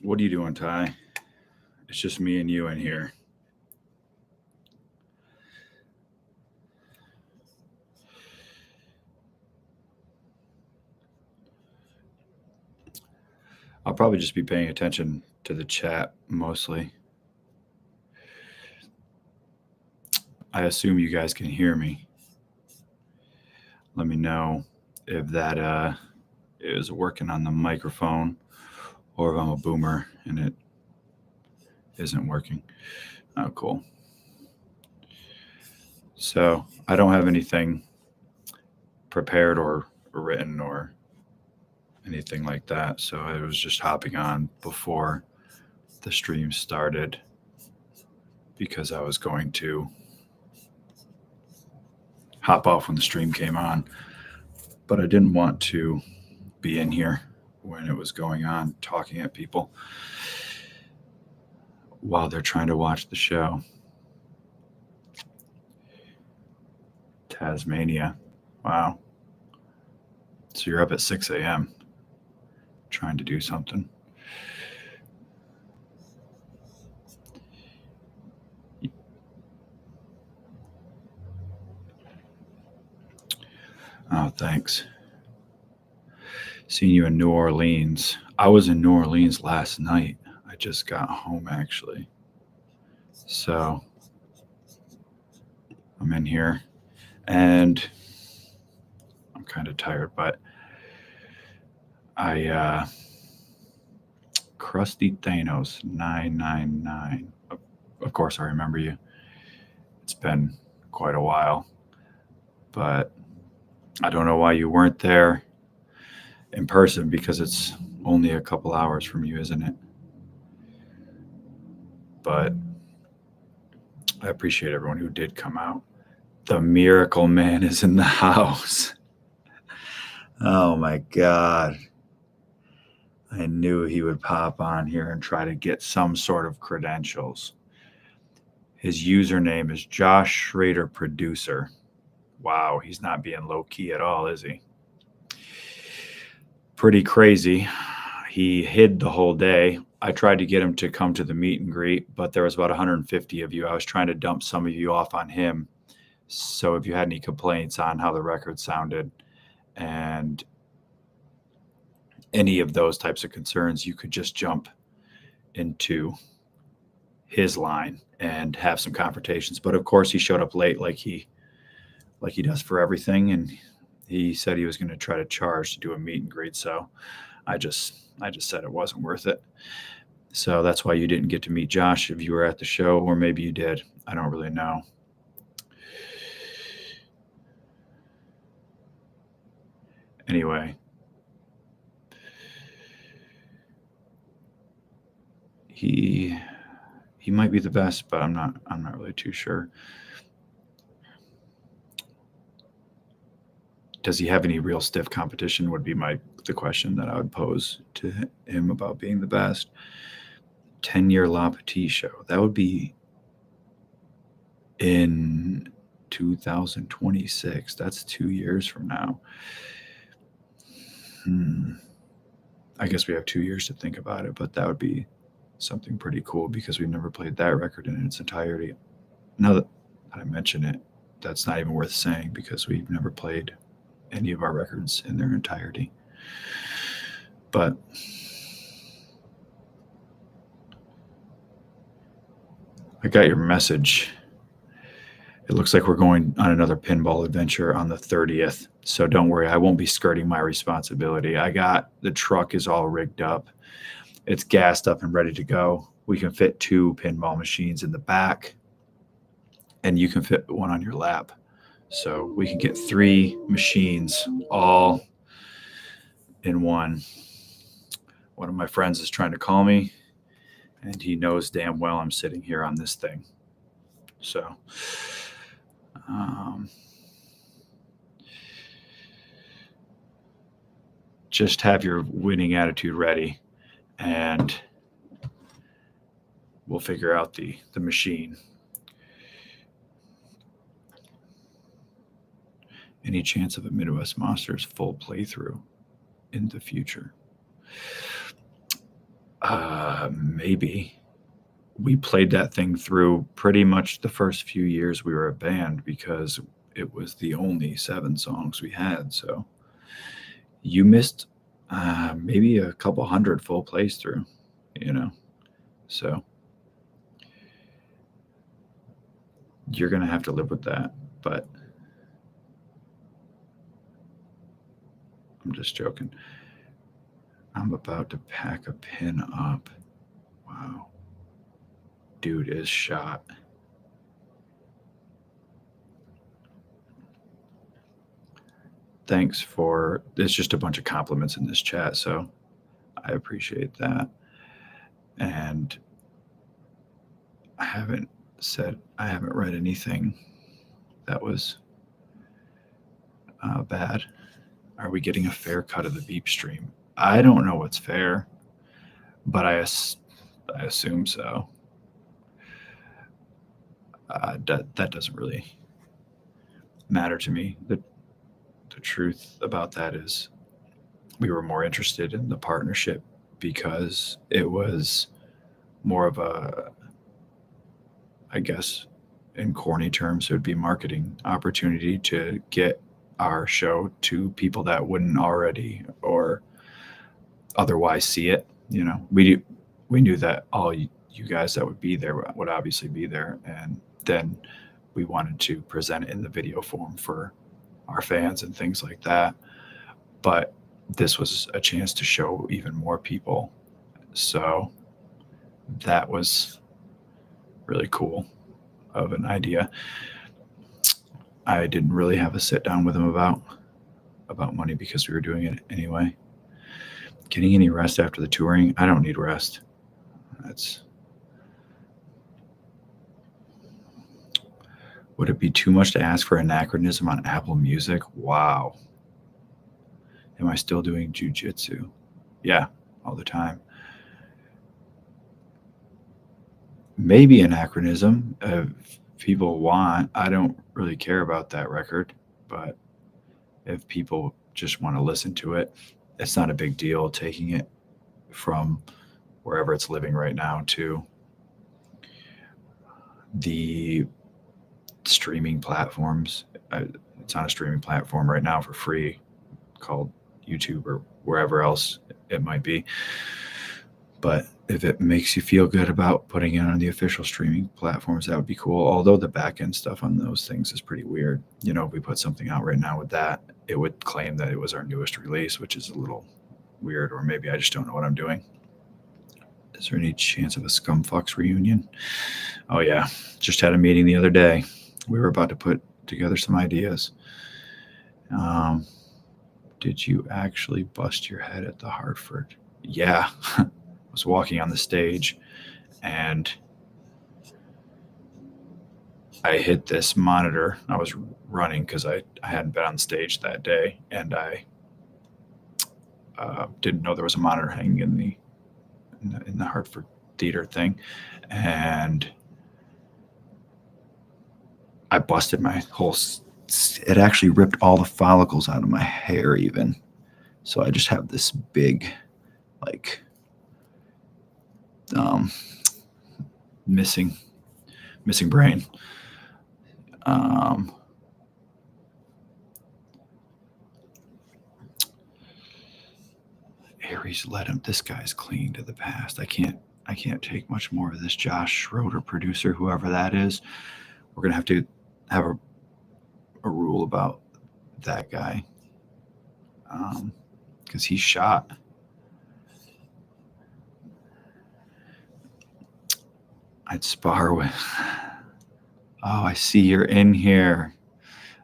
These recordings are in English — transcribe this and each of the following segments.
What are you doing, Ty? It's just me and you in here. I'll probably just be paying attention to the chat mostly. I assume you guys can hear me. Let me know if that is working on the microphone or if I'm a boomer and it isn't working. Oh, cool. So I don't have anything prepared or written or anything like that. So I was just hopping on before the stream started because I was going to hop off when the stream came on. But I didn't want to be in here when it was going on, talking at people while they're trying to watch the show. Tasmania. Wow. So you're up at 6 a.m. trying to do something. Oh, thanks. Seeing you in New Orleans. I was in New Orleans last night. I just got home, actually. So I'm in here and I'm kind of tired, but Krusty Thanos 999. Of course, I remember you. It's been quite a while, but I don't know why you weren't there in person because it's only a couple hours from you, isn't it? But I appreciate everyone who did come out. The Miracle Man is in the house. Oh my God. I knew he would pop on here and try to get some sort of credentials. His username is Josh Schrader Producer. Wow, he's not being low key at all, is he? Pretty crazy. He hid the whole day. I tried to get him to come to the meet and greet, but there was about 150 of you. I was trying to dump some of you off on him. So if you had any complaints on how the record sounded and any of those types of concerns, you could just jump into his line and have some confrontations. But of course, he showed up late, like he does for everything, and he said he was going to try to charge to do a meet and greet. So I just said it wasn't worth it. So that's why you didn't get to meet Josh if you were at the show, or maybe you did. I don't really know. Anyway, he might be the best, but I'm not really too sure. Does he have any real stiff competition would be the question that I would pose to him about being the best. 10-year La Petite show. That would be in 2026. That's 2 years from now. I guess we have 2 years to think about it, but that would be something pretty cool because we've never played that record in its entirety. Now that I mention it, that's not even worth saying because we've never played any of our records in their entirety. But I got your message. It looks like we're going on another pinball adventure on the 30th. So don't worry, I won't be skirting my responsibility. The truck is all rigged up. It's gassed up and ready to go. We can fit 2 pinball machines in the back, and you can fit one on your lap. So we can get 3 machines all in one. One of my friends is trying to call me, and he knows damn well I'm sitting here on this thing. So, just have your winning attitude ready, and we'll figure out the machine. Any chance of a Midwest Monsters full playthrough in the future? Maybe. We played that thing through pretty much the first few years we were a band because it was the only 7 songs we had. So you missed maybe a couple hundred full plays through, so you're going to have to live with that, but I'm just joking. I'm about to pack a pin up. Wow. Dude is shot. Thanks for, it's just a bunch of compliments in this chat, so I appreciate that. And I haven't read anything that was bad. Are we getting a fair cut of the beep stream? I don't know what's fair, but I assume so. That doesn't really matter to me. The truth about that is we were more interested in the partnership because it was more of a, I guess, in corny terms, it would be marketing opportunity to get our show to people that wouldn't already or otherwise see it. We knew that all you guys that would be there would obviously be there, and then we wanted to present it in the video form for our fans and things like that. But this was a chance to show even more people. So that was really cool of an idea. I didn't really have a sit down with him about money because we were doing it anyway. Getting any rest after the touring? I don't need rest. Would it be too much to ask for anachronism on Apple Music? Wow. Am I still doing jujitsu? Yeah, all the time. Maybe anachronism if people want. I don't really care about that record, but if people just want to listen to it, it's not a big deal taking it from wherever it's living right now to the streaming platforms. It's on a streaming platform right now for free called YouTube or wherever else it might be. But if it makes you feel good about putting it on the official streaming platforms, that would be cool. Although the back end stuff on those things is pretty weird. If we put something out right now with that, it would claim that it was our newest release, which is a little weird, or maybe I just don't know what I'm doing. Is there any chance of a Scumfucks reunion? Oh yeah, just had a meeting the other day. We were about to put together some ideas. Did you actually bust your head at the Hartford? Yeah. I was walking on the stage and I hit this monitor. I was running because I hadn't been on stage that day, and I didn't know there was a monitor hanging in the Hartford theater thing, and I busted my whole. It actually ripped all the follicles out of my hair, even. So I just have this big, missing brain. Aries let him. This guy's clinging to the past. I can't take much more of this. Josh Schroeder, producer, whoever that is. We're gonna have to have a rule about that guy, because he's shot. I'd spar with. Oh, I see you're in here.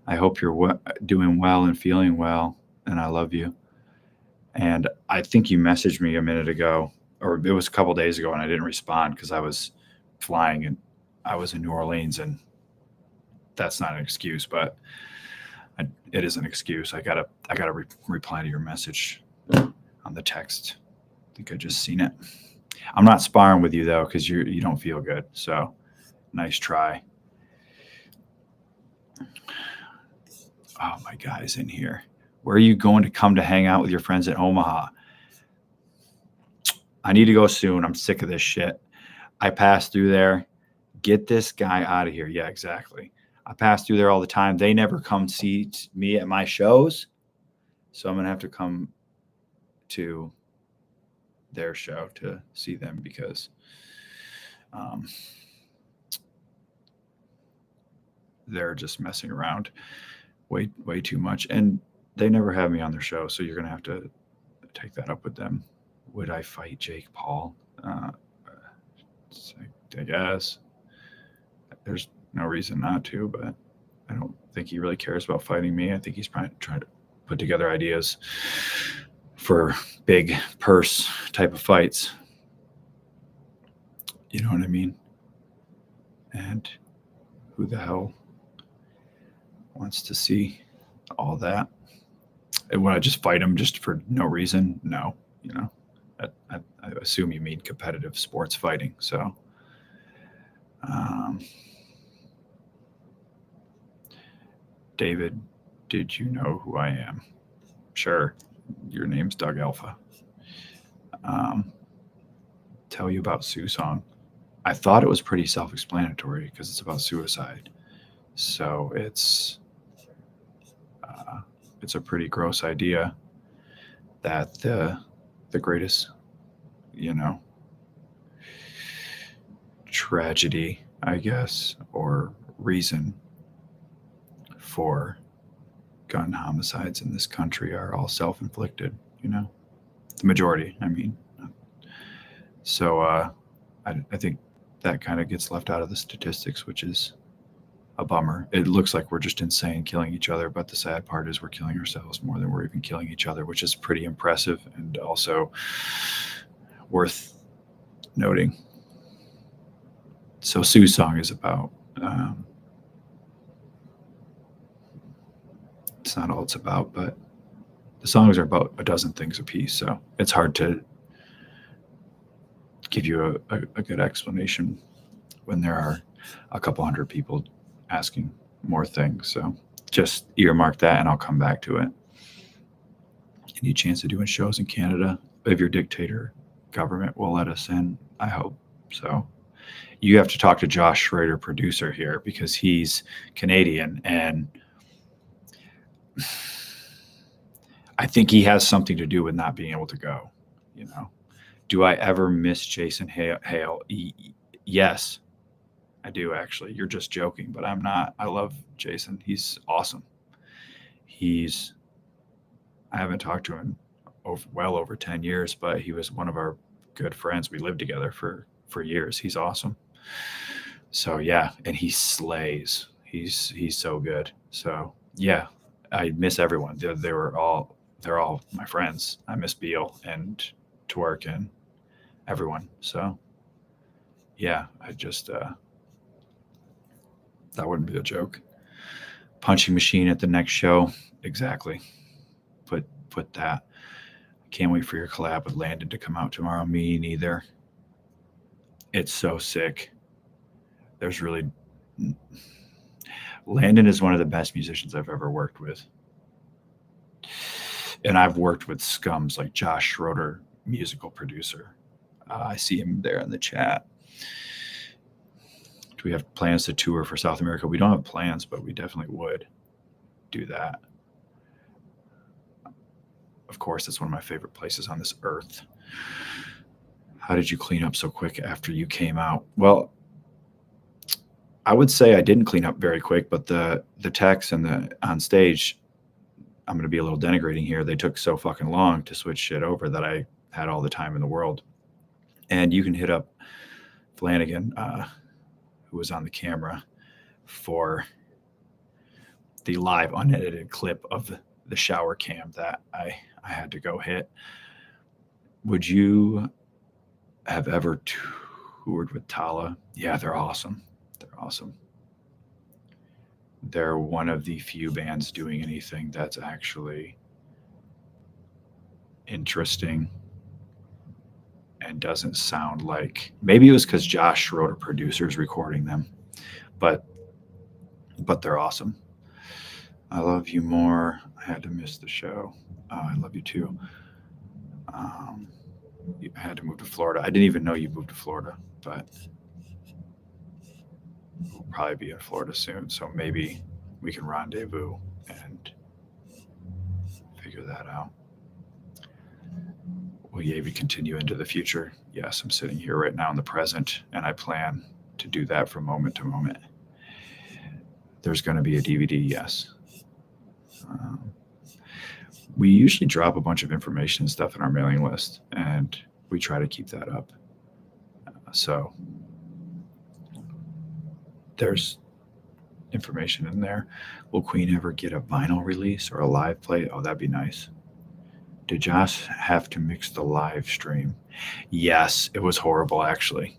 I hope you're doing well and feeling well, and I love you. And I think you messaged me a minute ago, or it was a couple days ago, and I didn't respond because I was flying and I was in New Orleans, and that's not an excuse, but it is an excuse. I gotta reply to your message on the text. I think I just seen it. I'm not sparring with you though, because you don't feel good. So nice try. Oh, my guy's in here. Where are you going to come to hang out with your friends at Omaha? I need to go soon. I'm sick of this shit. I pass through there. Get this guy out of here. Yeah, exactly. I pass through there all the time. They never come see me at my shows. So I'm going to have to come to their show to see them because they're just messing around way too much. And they never have me on their show. So you're going to have to take that up with them. Would I fight Jake Paul? I guess. There's no reason not to, but I don't think he really cares about fighting me. I think he's probably trying to put together ideas for big purse type of fights. You know what I mean? And who the hell wants to see all that? And would I just fight him just for no reason? No. You know, I assume you mean competitive sports fighting. So, David, did you know who I am? Sure. Your name's Doug Alpha. Tell you about Sue Song. I thought it was pretty self-explanatory because it's about suicide. So it's a pretty gross idea that the greatest, tragedy, I guess, or reason for gun homicides in this country are all self-inflicted, the majority, I mean. So I think that kind of gets left out of the statistics, which is a bummer. It looks like we're just insane killing each other, but the sad part is we're killing ourselves more than we're even killing each other, which is pretty impressive and also worth noting. So Sue's song is about, it's not all it's about, but the songs are about a dozen things a piece. So it's hard to give you a good explanation when there are a couple hundred people asking more things. So just earmark that and I'll come back to it. Any chance of doing shows in Canada if your dictator government will let us in? I hope so. You have to talk to Josh Schrader, producer here, because he's Canadian and I think he has something to do with not being able to go. Do I ever miss Jason Hale? Yes, I do, actually. You're just joking, but I'm not. I love Jason. He's awesome. I haven't talked to him well over 10 years, but he was one of our good friends. We lived together for years. He's awesome. So yeah, and he slays. He's so good. So yeah, I miss everyone. They're all my friends. I miss Beal and Twerk and everyone. So yeah, I just that wouldn't be a joke. Punching machine at the next show. Exactly. Put that. Can't wait for your collab with Landon to come out tomorrow. Me neither. It's so sick. Landon is one of the best musicians I've ever worked with. And I've worked with scums like Josh Schroeder, musical producer. I see him there in the chat. Do we have plans to tour for South America? We don't have plans, but we definitely would do that. Of course, it's one of my favorite places on this earth. How did you clean up so quick after you came out? Well, I would say I didn't clean up very quick, but the techs and the on stage, I'm going to be a little denigrating here. They took so fucking long to switch shit over that I had all the time in the world. And you can hit up Flanagan, who was on the camera, for the live unedited clip of the shower cam that I had to go hit. Would you have ever toured with Tala? Yeah, they're awesome. They're awesome. They're one of the few bands doing anything that's actually interesting and doesn't sound like, maybe it was because Josh Schroeder, producer's recording them, but they're awesome. I love you more. I had to miss the show. I love you too. You had to move to Florida. I didn't even know you moved to Florida, but we'll probably be in Florida soon. So maybe we can rendezvous and figure that out. Will Yavi continue into the future? Yes, I'm sitting here right now in the present, and I plan to do that from moment to moment. There's going to be a DVD, yes. Um, we usually drop a bunch of information and stuff in our mailing list, and we try to keep that up. So there's information in there. Will Queen ever get a vinyl release or a live play? Oh, that'd be nice. Did Josh have to mix the live stream? Yes, it was horrible, actually.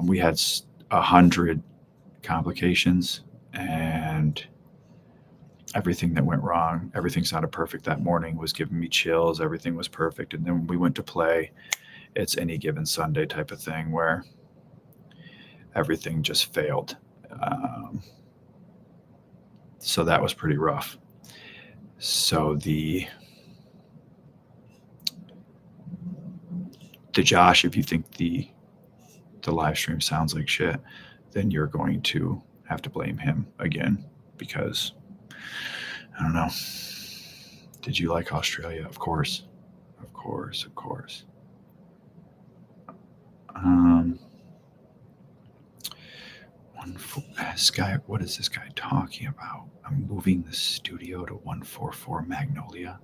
We had 100 complications, and everything that went wrong, everything sounded perfect that morning, was giving me chills. Everything was perfect. And then when we went to play, it's any given Sunday type of thing where everything just failed. So that was pretty rough. So the Josh, if you think the live stream sounds like shit, then you're going to have to blame him again, because I don't know. Did you like Australia? Of course. Of course, of course. This guy, what is this guy talking about? I'm moving the studio to 144 Magnolia.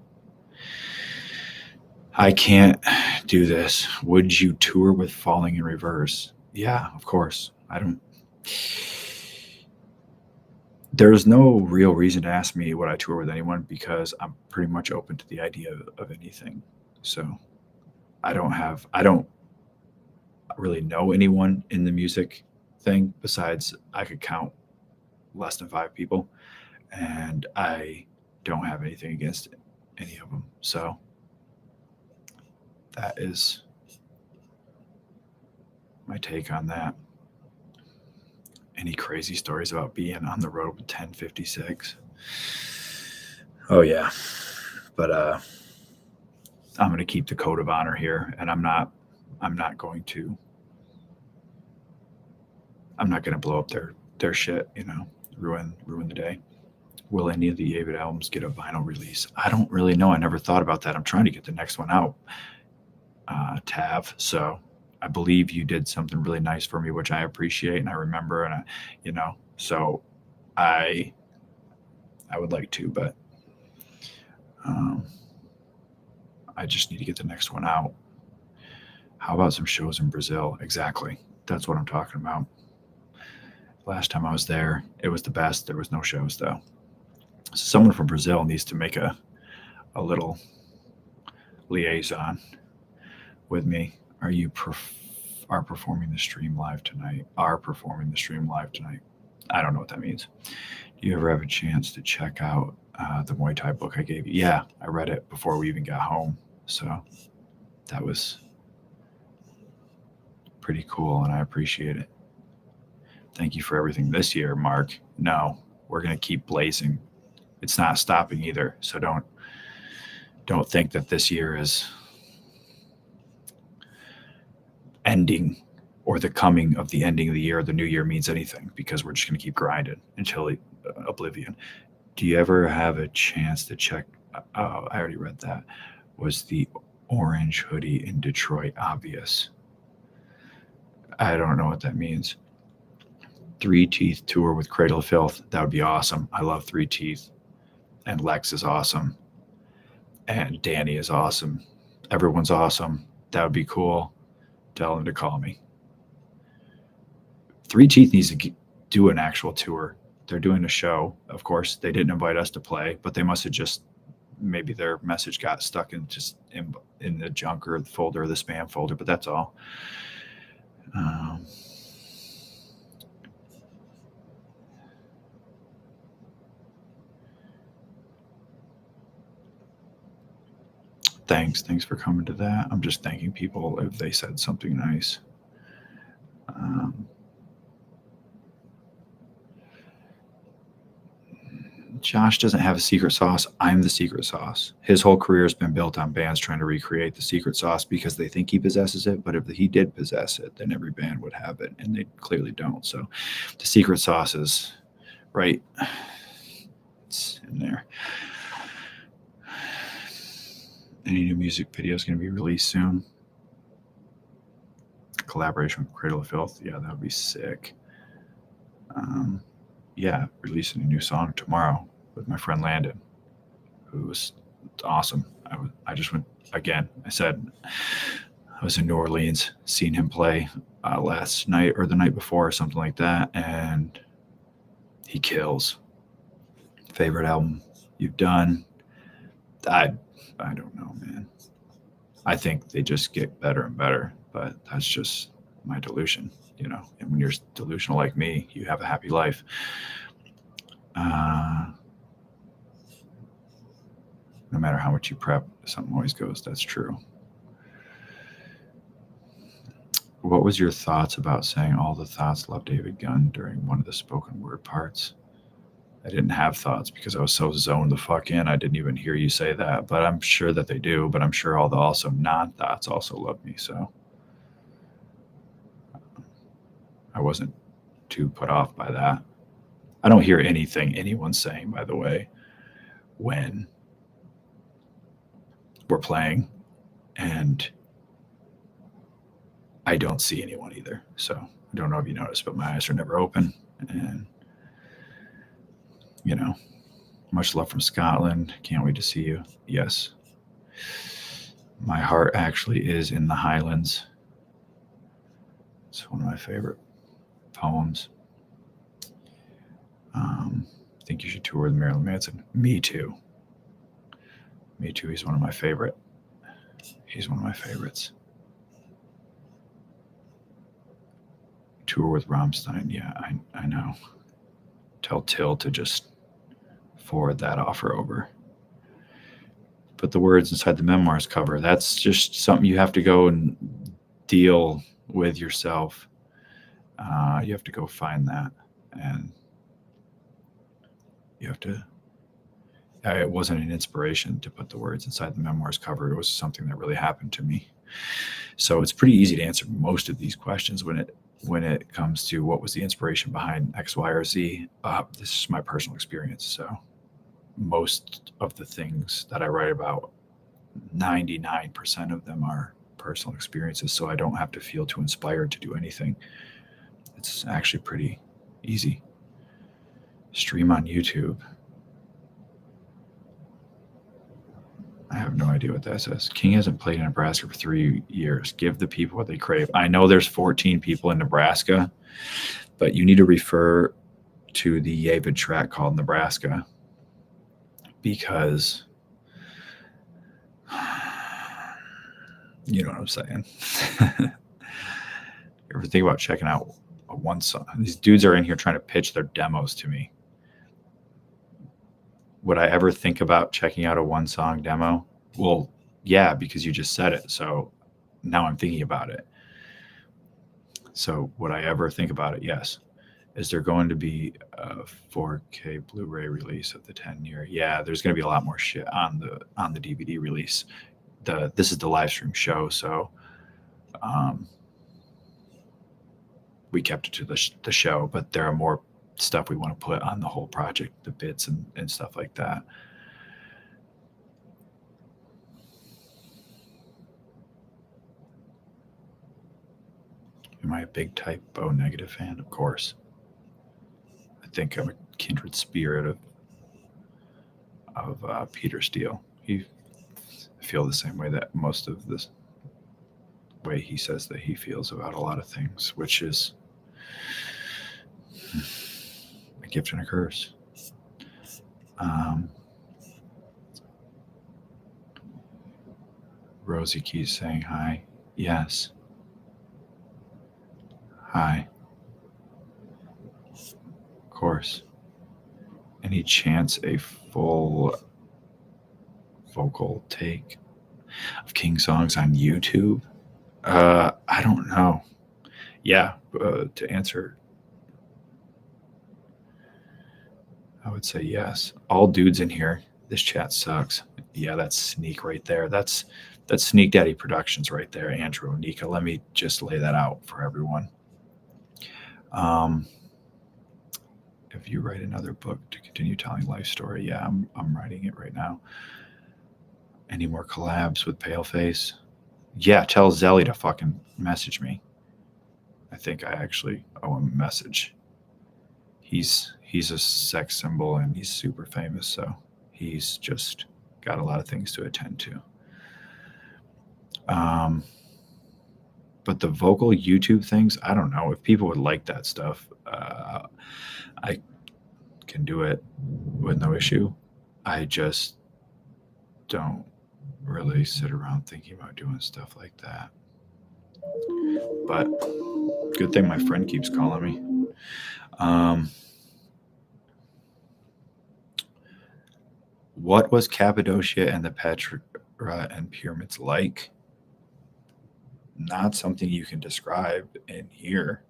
I can't do this. Would you tour with Falling in Reverse? Yeah, of course. There's no real reason to ask me would I tour with anyone, because I'm pretty much open to the idea of anything. So I don't really know anyone in the music thing besides I could count less than 5 people, and I don't have anything against any of them. So that is my take on that. Any crazy stories about being on the road with 1056? Oh yeah, but I'm going to keep the code of honor here, and I'm not going to blow up their shit, ruin the day. Will any of the Yavid albums get a vinyl release? I don't really know. I never thought about that. I'm trying to get the next one out, Tav. So I believe you did something really nice for me, which I appreciate and I remember, and so I would like to, but I just need to get the next one out. How about some shows in Brazil? Exactly. That's what I'm talking about. Last time I was there, it was the best. There was no shows though. Someone from Brazil needs to make a little liaison with me. Are performing the stream live tonight? Are performing the stream live tonight? I don't know what that means. Do you ever have a chance to check out the Muay Thai book I gave you? Yeah, I read it before we even got home. So that was pretty cool, and I appreciate it. Thank you for everything this year, Mark. No, we're going to keep blazing. It's not stopping either. So don't think that this year is ending, or the coming of the ending of the year, the new year means anything, because we're just going to keep grinding until oblivion. Do you ever have a chance to check? Oh, I already read that. Was the orange hoodie in Detroit obvious? I don't know what that means. 3 Teeth tour with Cradle of Filth. That would be awesome. I love 3 Teeth. And Lex is awesome. And Danny is awesome. Everyone's awesome. That would be cool. Tell them to call me. 3 Teeth needs to do an actual tour. They're doing a show. Of course, they didn't invite us to play, but they must have just, maybe their message got stuck in the junk or the folder or the spam folder, but that's all. Thanks for coming to that. I'm just thanking people if they said something nice. Josh doesn't have a secret sauce. I'm the secret sauce. His whole career has been built on bands trying to recreate the secret sauce because they think he possesses it. But if he did possess it, then every band would have it, and they clearly don't. So the secret sauce is right. It's in there. Any new music videos going to be released soon? Collaboration with Cradle of Filth. Yeah, that would be sick. Yeah, releasing a new song tomorrow with my friend Landon, who's awesome. I just went again. I said I was in New Orleans, seen him play last night or the night before or something like that, and he kills. Favorite album you've done? I don't know, man. I think they just get better and better, but that's just my delusion, you know. And when you're delusional like me, you have a happy life. No matter how much you prep, something always goes. That's true. What was your thoughts about saying all the thoughts love David Gunn during one of the spoken word parts? I didn't have thoughts because I was so zoned the fuck in. I didn't even hear you say that, but I'm sure that they do. But I'm sure all the also non-thoughts also love me. So I wasn't too put off by that. I don't hear anything anyone's saying, by the way, when we're playing, and I don't see anyone either. So I don't know if you noticed, but my eyes are never open. And, you know, much love from Scotland. Can't wait to see you. Yes. My heart actually is in the Highlands. It's one of my favorite poems. I think you should tour with Marilyn Manson. Me too. Me too. He's one of my favorites. Tour with Rammstein. Yeah, I know. Tell Till to just forward that offer over. Put the words inside the memoirs cover. That's just something you have to go and deal with yourself. You have to go find that, and you have to. It wasn't an inspiration to put the words inside the memoirs cover. It was something that really happened to me. So it's pretty easy to answer most of these questions when it comes to what was the inspiration behind X, Y, or Z. This is my personal experience. So most of the things that I write about, 99% of them are personal experiences. So I don't have to feel too inspired to do anything. It's actually pretty easy. Stream on YouTube. I have no idea what that says. King hasn't played in Nebraska for 3 years. Give the people what they crave. I know there's 14 people in Nebraska, but you need to refer to the Yavid track called Nebraska, because you know what I'm saying. You ever think about checking out a one song? These dudes are in here trying to pitch their demos to me. Would I ever think about checking out a one song demo? Well, yeah, because you just said it. So now I'm thinking about it. So would I ever think about it? Yes. Is there going to be a 4K Blu-ray release of the 10-year? Yeah, there's going to be a lot more shit on the DVD release. This is the live stream show, so we kept it to the show, but there are more stuff we want to put on the whole project, the bits and stuff like that. Am I a big Type O Negative fan? Of course. I think I'm a kindred spirit of Peter Steele. I feel the same way that most of this way he says that he feels about a lot of things, which is a gift and a curse. Rosie keeps saying hi. Yes. Hi. Of course. Any chance a full vocal take of King songs on YouTube? I don't know. Yeah, to answer I would say yes. All dudes in here. This chat sucks. Yeah, that's Sneak right there. That's Sneak Daddy Productions right there, Andrew and Nika. Let me just lay that out for everyone. If you write another book to continue telling life story, yeah, I'm writing it right now. Any more collabs with Paleface? Yeah, tell Zelly to fucking message me. I think I actually owe him a message. He's a sex symbol and he's super famous, so he's just got a lot of things to attend to. But the vocal YouTube things, I don't know if people would like that stuff. I can do it with no issue. I just don't really sit around thinking about doing stuff like that. But good thing my friend keeps calling me. What was Cappadocia and the Petra and pyramids like? Not something you can describe in here.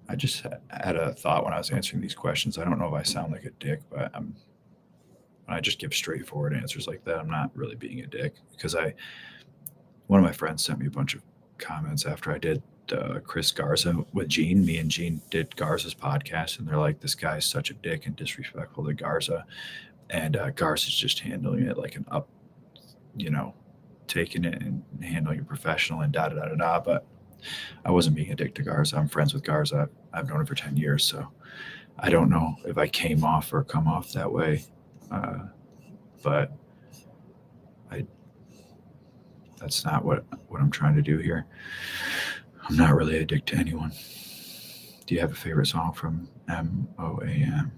I just had a thought when I was answering these questions. I don't know if I sound like a dick, but when I just give straightforward answers like that, I'm not really being a dick, because one of my friends sent me a bunch of comments after I did Chris Garza with Gene. Me and Gene did Garza's podcast, and they're like, this guy's such a dick and disrespectful to Garza. And Garza's just handling it like an up, taking it and handling it professional and da-da-da-da-da. But I wasn't being a dick to Garza. I'm friends with Garza. I've known him for 10 years, so I don't know if I came off or come off that way. But that's not what I'm trying to do here. I'm not really a dick to anyone. Do you have a favorite song from MOAM?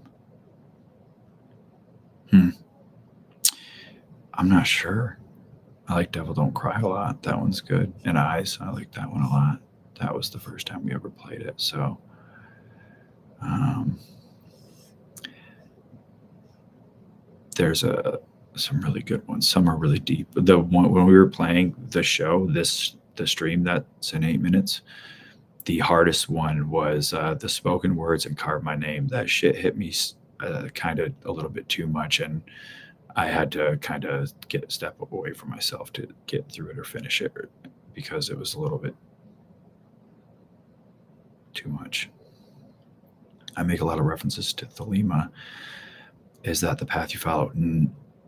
I'm not sure. I like Devil Don't Cry a lot. That one's good. And Eyes, I like that one a lot. That was the first time we ever played it. So there's some really good ones. Some are really deep. The one when we were playing the show, the stream that's in 8 minutes, the hardest one was the spoken words and Carve My Name. That shit hit me kind of a little bit too much, and I had to kind of step away from myself to get through it or finish it, because it was a little bit too much. I make a lot of references to Thelema. Is that the path you follow?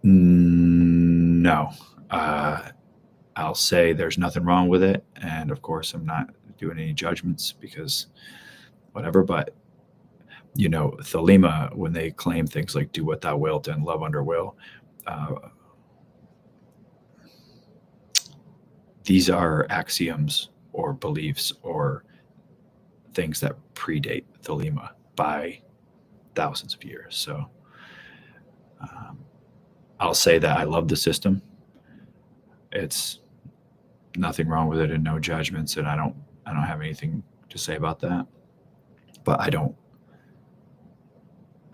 No. I'll say there's nothing wrong with it, and of course I'm not doing any judgments, because whatever. But Thelema, when they claim things like "do what thou wilt" and "love under will," these are axioms or beliefs or things that predate Thelema by thousands of years. So I'll say that I love the system. It's nothing wrong with it, and no judgments, and I don't have anything to say about that. But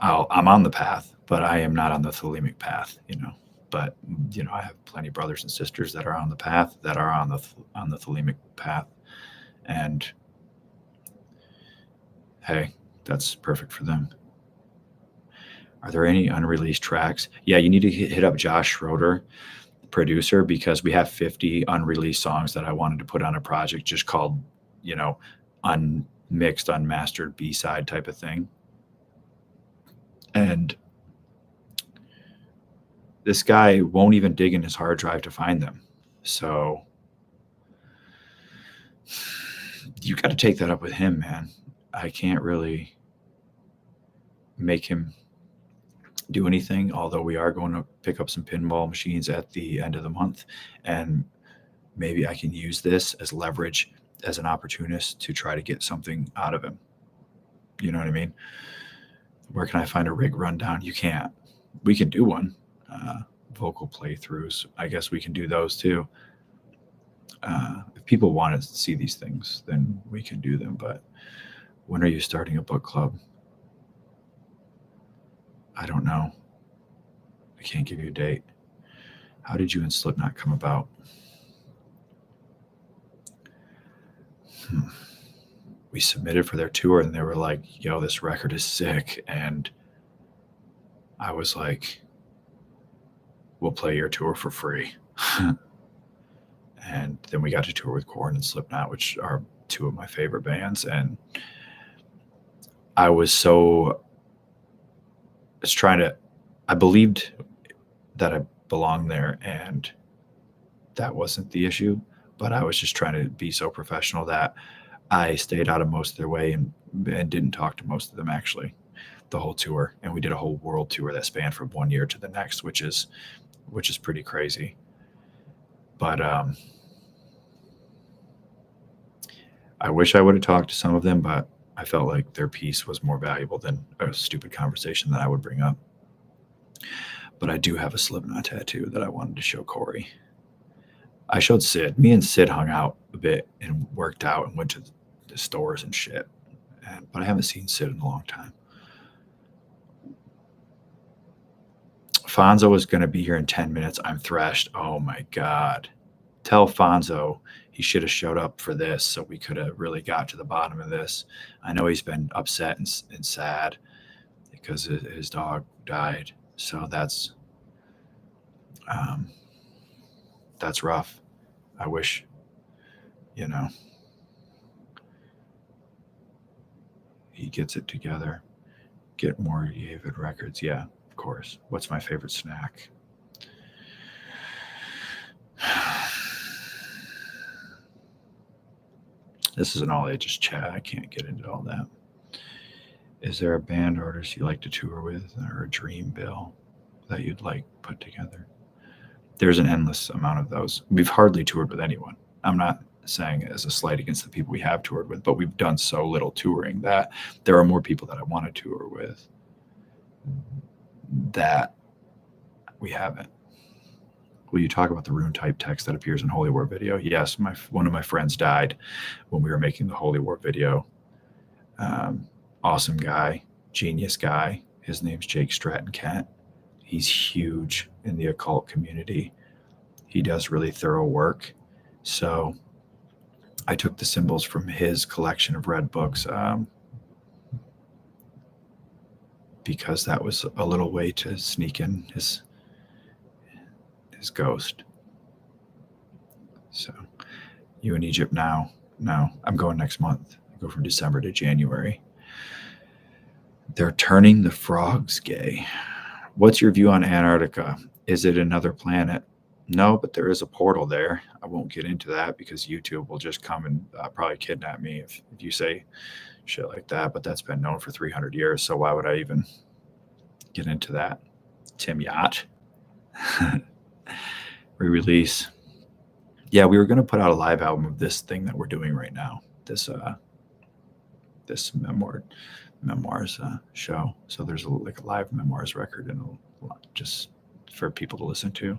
I'm on the path, but I am not on the Thelemic path, But I have plenty of brothers and sisters that are on the path, that are on the Thelemic path, and hey, that's perfect for them. Are there any unreleased tracks? Yeah, you need to hit up Josh Schroeder, producer, because we have 50 unreleased songs that I wanted to put on a project just called, unmixed, unmastered B-side type of thing. And this guy won't even dig in his hard drive to find them. So you got to take that up with him, man. I can't really make him do anything, although we are going to pick up some pinball machines at the end of the month, and maybe I can use this as leverage, as an opportunist to try to get something out of him. You know what I mean? Where can I find a rig rundown? You can't. We can do one. Vocal playthroughs, I guess we can do those too. If people want to see these things, then we can do them. But when are you starting a book club? I don't know. I can't give you a date. How did you and Slipknot come about? we submitted for their tour, and they were like, yo, this record is sick. And I was like, we'll play your tour for free. And then we got to tour with Korn and Slipknot, which are two of my favorite bands. And I was I believed that I belonged there, and that wasn't the issue. But I was just trying to be so professional that I stayed out of most of their way and didn't talk to most of them actually the whole tour. And we did a whole world tour that spanned from 1 year to the next, which is pretty crazy. But I wish I would have talked to some of them, but I felt like their piece was more valuable than a stupid conversation that I would bring up. But I do have a Slipknot tattoo that I wanted to show Corey. I showed Sid. Me and Sid hung out a bit and worked out and went to the stores and shit. But I haven't seen Sid in a long time. Fonzo is going to be here in 10 minutes. I'm thrashed. Oh my God. Tell Fonzo he should have showed up for this so we could have really got to the bottom of this. I know he's been upset and sad because his dog died. So that's rough. I wish, he gets it together. Get more David records. Yeah, of course. What's my favorite snack? This is an all ages chat. I can't get into all that. Is there a band artist you like to tour with, or a dream bill that you'd like put together? There's an endless amount of those. We've hardly toured with anyone. I'm not saying it as a slight against the people we have toured with, but we've done so little touring that there are more people that I want to tour with that we haven't. Will you talk about the rune type text that appears in Holy War video? Yes, one of my friends died when we were making the Holy War video. Awesome guy, genius guy. His name's Jake Stratton Kent. He's huge in the occult community. He does really thorough work. So I took the symbols from his collection of red books because that was a little way to sneak in his ghost. So you in Egypt now? No, I'm going next month. I go from December to January. They're turning the frogs gay. What's your view on Antarctica? Is it another planet? No, but there is a portal there. I won't get into that because YouTube will just come and probably kidnap me if you say shit like that. But that's been known for 300 years. So why would I even get into that? Tim Yacht. Re-release. Yeah, we were going to put out a live album of this thing that we're doing right now. This memoirs show. So there's a live memoirs record and just for people to listen to.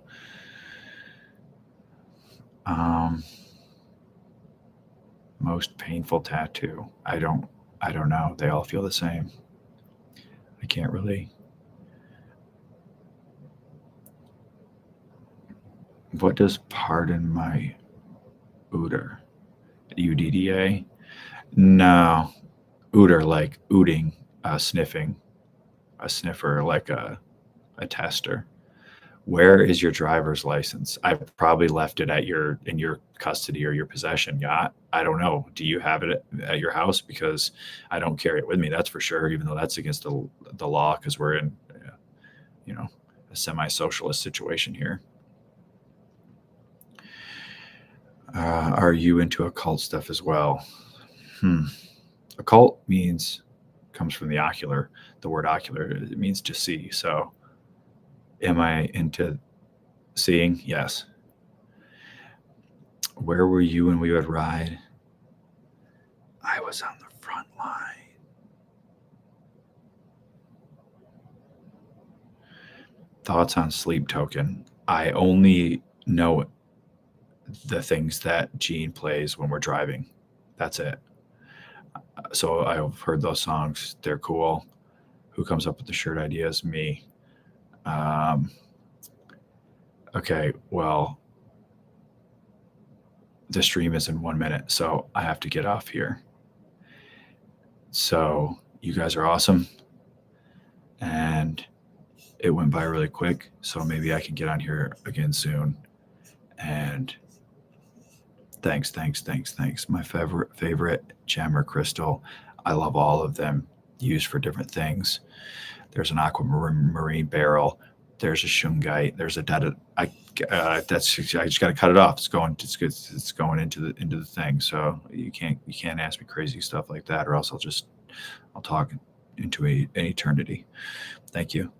Most painful tattoo. I don't know. They all feel the same. I can't really. What does pardon my Uder? UDDA? No. Uder, like ooting, sniffing, a sniffer, like a tester. Where is your driver's license? I probably left it in your custody or your possession, Yacht. I don't know. Do you have it at your house? Because I don't carry it with me. That's for sure. Even though that's against the law, because we're in, a semi-socialist situation here. Are you into occult stuff as well? Occult comes from the word ocular. It means to see. So am I into seeing? Yes. Where were you when we would ride? I was on the front line. Thoughts on Sleep Token? I only know the things that Gene plays when we're driving. That's it. So I've heard those songs. They're cool. Who comes up with the shirt ideas? Me. Okay, well, the stream is in 1 minute, so I have to get off here. So you guys are awesome. And it went by really quick. So maybe I can get on here again soon. And thanks. My favorite gem or crystal. I love all of them used for different things. There's an aquamarine beryl. There's a shungite. There's a data. I just got to cut it off. It's going into the thing. So you can't ask me crazy stuff like that, or else I'll talk into an eternity. Thank you.